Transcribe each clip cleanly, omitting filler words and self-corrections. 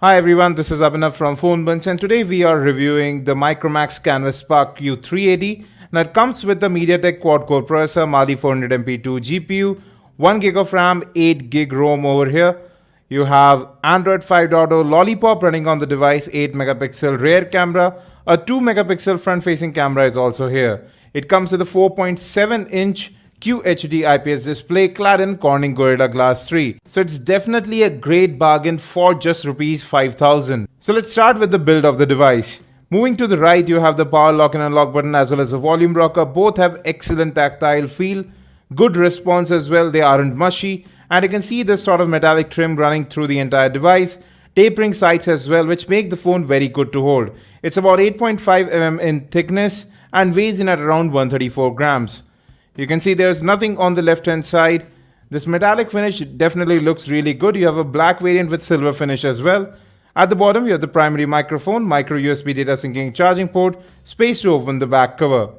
Hi everyone, this is Abhinav from PhoneBunch and today we are reviewing the Micromax Canvas Spark Q380. Now it comes with the MediaTek quad-core processor, Mali 400MP2 GPU, 1GB of RAM, 8GB ROM over here. You have Android 5.0 Lollipop running on the device, 8MP rear camera, a 2MP front-facing camera is also here. It comes with a 4.7-inch QHD IPS display clad in Corning Gorilla Glass 3. So it's definitely a great bargain for just Rs 5,000. So let's start with the build of the device. Moving to the right, you have the power lock and unlock button as well as a volume rocker. Both have excellent tactile feel, good response as well, they aren't mushy. And you can see this sort of metallic trim running through the entire device. Tapering sides as well, which make the phone very good to hold. It's about 8.5mm in thickness and weighs in at around 134 grams. You can see there's nothing on the left hand side. This metallic finish definitely looks really good. You have a black variant with silver finish as well. At the bottom you have the primary microphone, micro USB data syncing charging port, space to open the back cover.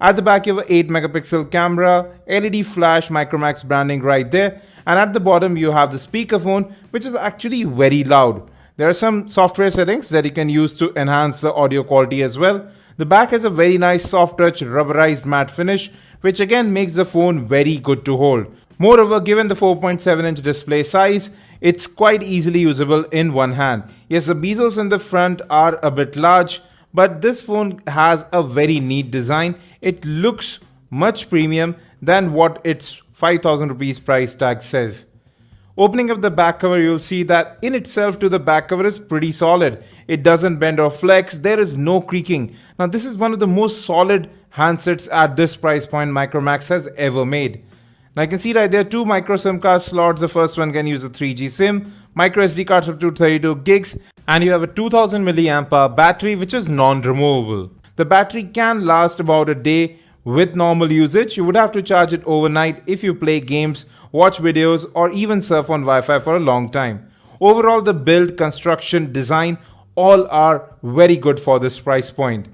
At the back you have an 8MP camera, LED flash, Micromax branding right there. And at the bottom you have the speakerphone, which is actually very loud. There are some software settings that you can use to enhance the audio quality as well. The back has a very nice soft touch rubberized matte finish, which again makes the phone very good to hold. Moreover, given the 4.7-inch display size, it's quite easily usable in one hand. Yes, the bezels in the front are a bit large, but this phone has a very neat design. It looks much premium than what its 5,000 rupees price tag says. Opening up the back cover, you'll see that in itself the back cover is pretty solid. It doesn't bend or flex, there is no creaking. Now this is one of the most solid handsets at this price point Micromax has ever made. Now you can see that there are two micro SIM card slots. The first one can use a 3G SIM, micro SD cards up to 32 gigs, and you have a 2000 mAh battery which is non-removable. The battery can last about a day with normal usage. You would have to charge it overnight if you play games, watch videos, or even surf on Wi-Fi for a long time. Overall, the build, construction, design, all are very good for this price point.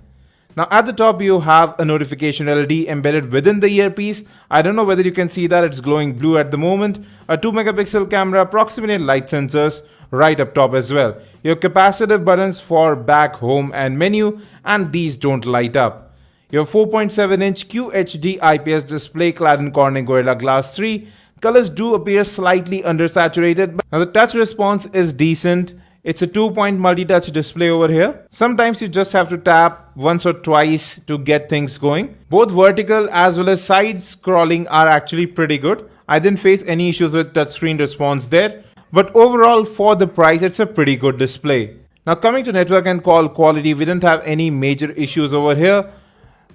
Now at the top you have a notification LED embedded within the earpiece. I don't know whether you can see that, it's glowing blue at the moment. A 2MP camera, proximity and light sensors right up top as well. Your capacitive buttons for back, home and menu, and these don't light up. Your 4.7-inch QHD IPS display clad in Corning Gorilla Glass 3. Colors do appear slightly undersaturated, but now the touch response is decent. It's a 2-point multi-touch display over here. Sometimes you just have to tap once or twice to get things going. Both vertical as well as side scrolling are actually pretty good. I didn't face any issues with touchscreen response there. But overall, for the price, it's a pretty good display. Now coming to network and call quality, we didn't have any major issues over here.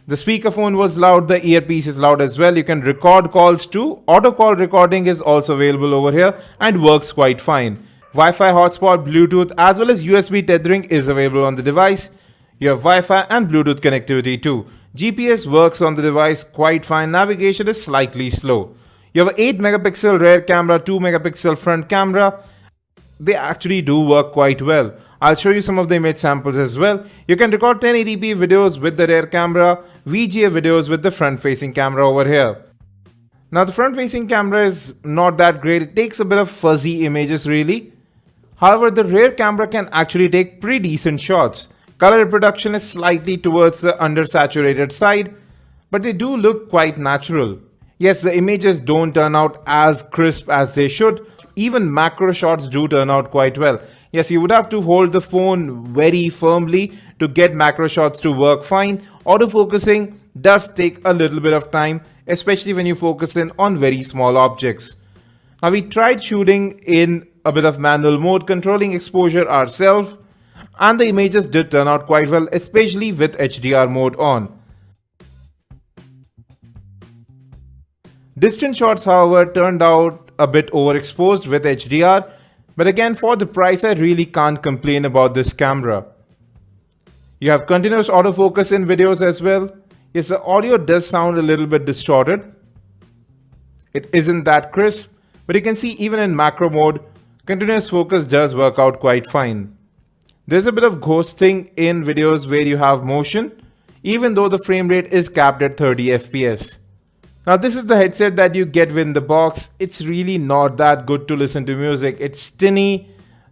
The speakerphone was loud, the earpiece is loud as well. You can record calls too. Auto call recording is also available over here and works quite fine. Wi-Fi hotspot, Bluetooth as well as USB tethering is available on the device. You have Wi-Fi and Bluetooth connectivity too. GPS works on the device quite fine. Navigation is slightly slow. You have an 8MP rear camera, 2MP front camera. They actually do work quite well. I'll show you some of the image samples as well. You can record 1080p videos with the rear camera, VGA videos with the front-facing camera over here. Now the front-facing camera is not that great. It takes a bit of fuzzy images really. However, the rear camera can actually take pretty decent shots. Color reproduction is slightly towards the undersaturated side, but they do look quite natural. Yes, the images don't turn out as crisp as they should. Even macro shots do turn out quite well. Yes, you would have to hold the phone very firmly to get macro shots to work fine. Autofocusing does take a little bit of time, especially when you focus in on very small objects. Now we tried shooting in a bit of manual mode, controlling exposure ourselves, and the images did turn out quite well, especially with HDR mode on. Distant shots, however, turned out a bit overexposed with HDR, but again, for the price, I really can't complain about this camera. You have continuous autofocus in videos as well. Yes, the audio does sound a little bit distorted. It isn't that crisp, but you can see even in macro mode, continuous focus does work out quite fine. There's a bit of ghosting in videos where you have motion, even though the frame rate is capped at 30 FPS. Now this is the headset that you get within the box. It's really not that good to listen to music. It's tinny,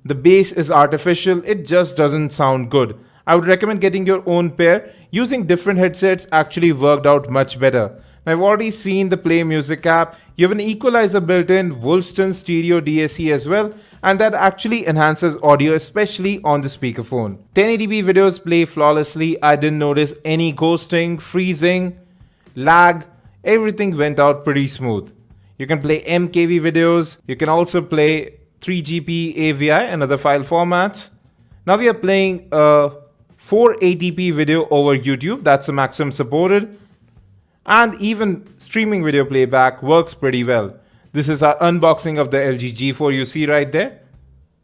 The bass is artificial, it just doesn't sound good. I would recommend getting your own pair. Using different headsets actually worked out much better. Now, I've already seen the Play Music app. You have an equalizer built in, Wolfson stereo DAC as well, and that actually enhances audio, especially on the speakerphone. 1080p videos play flawlessly. I didn't notice any ghosting, freezing, lag. Everything went out pretty smooth. You can play MKV videos. You can also play 3GP AVI and other file formats. Now we are playing a 480p video over YouTube. That's the maximum supported. And even streaming video playback works pretty well. This is our unboxing of the LG G4 you see right there.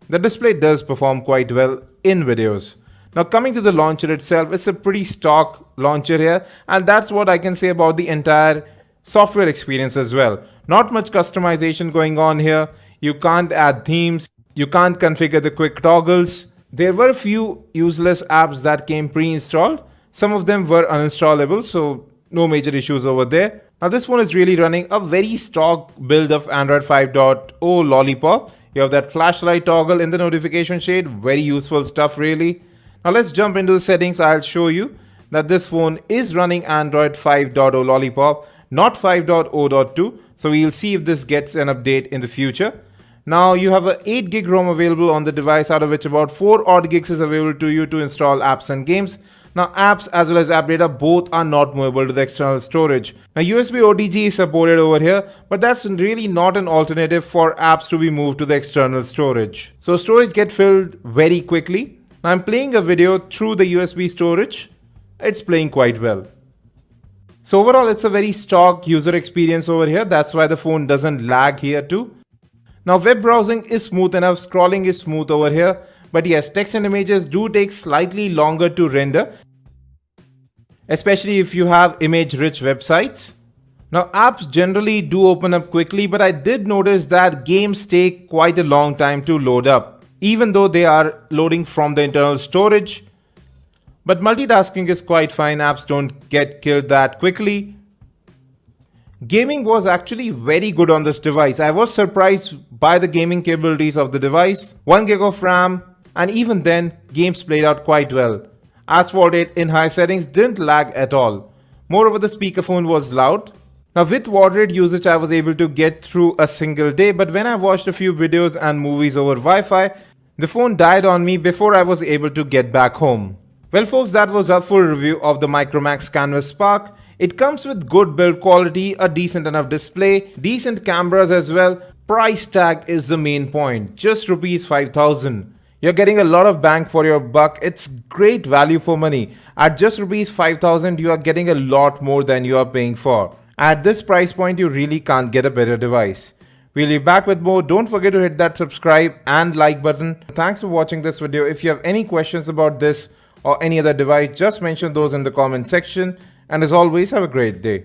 The display does perform quite well in videos. Now coming to the launcher itself, it's a pretty stock launcher here, and that's what I can say about the entire software experience as well. Not much customization going on here. You can't add themes, you can't configure the quick toggles. There were a few useless apps that came pre-installed. Some of them were uninstallable, so no major issues over there. Now this phone is really running a very stock build of Android 5.0 Lollipop. You have that flashlight toggle in the notification shade, very useful stuff really. Now let's jump into the settings. I'll show you that this phone is running Android 5.0 Lollipop, not 5.0.2. So we'll see if this gets an update in the future. Now you have a 8 gig ROM available on the device, out of which about 4 odd gigs is available to you to install apps and games. Now apps as well as app data both are not movable to the external storage. Now USB OTG is supported over here, but that's really not an alternative for apps to be moved to the external storage. So storage gets filled very quickly. Now I'm playing a video through the USB storage. It's playing quite well. So overall it's a very stock user experience over here. That's why the phone doesn't lag here too. Now web browsing is smooth enough, scrolling is smooth over here, but yes, text and images do take slightly longer to render, especially if you have image-rich websites. Now apps generally do open up quickly, but I did notice that games take quite a long time to load up, even though they are loading from the internal storage. But multitasking is quite fine, apps don't get killed that quickly. Gaming was actually very good on this device. I was surprised by the gaming capabilities of the device. 1 gig of RAM, and even then, games played out quite well. Asphalt 8 in high settings didn't lag at all. Moreover, the speakerphone was loud. Now with moderate usage, I was able to get through a single day, but when I watched a few videos and movies over Wi-Fi, the phone died on me before I was able to get back home. Well folks, that was our full review of the Micromax Canvas Spark. It comes with good build quality, a decent enough display, decent cameras as well. Price tag is the main point, just rupees 5,000. You're getting a lot of bang for your buck. It's great value for money. At just rupees 5,000, you are getting a lot more than you are paying for. At this price point, you really can't get a better device. We'll be back with more. Don't forget to hit that subscribe and like button. Thanks for watching this video. If you have any questions about this or any other device, just mention those in the comment section. And as always, have a great day.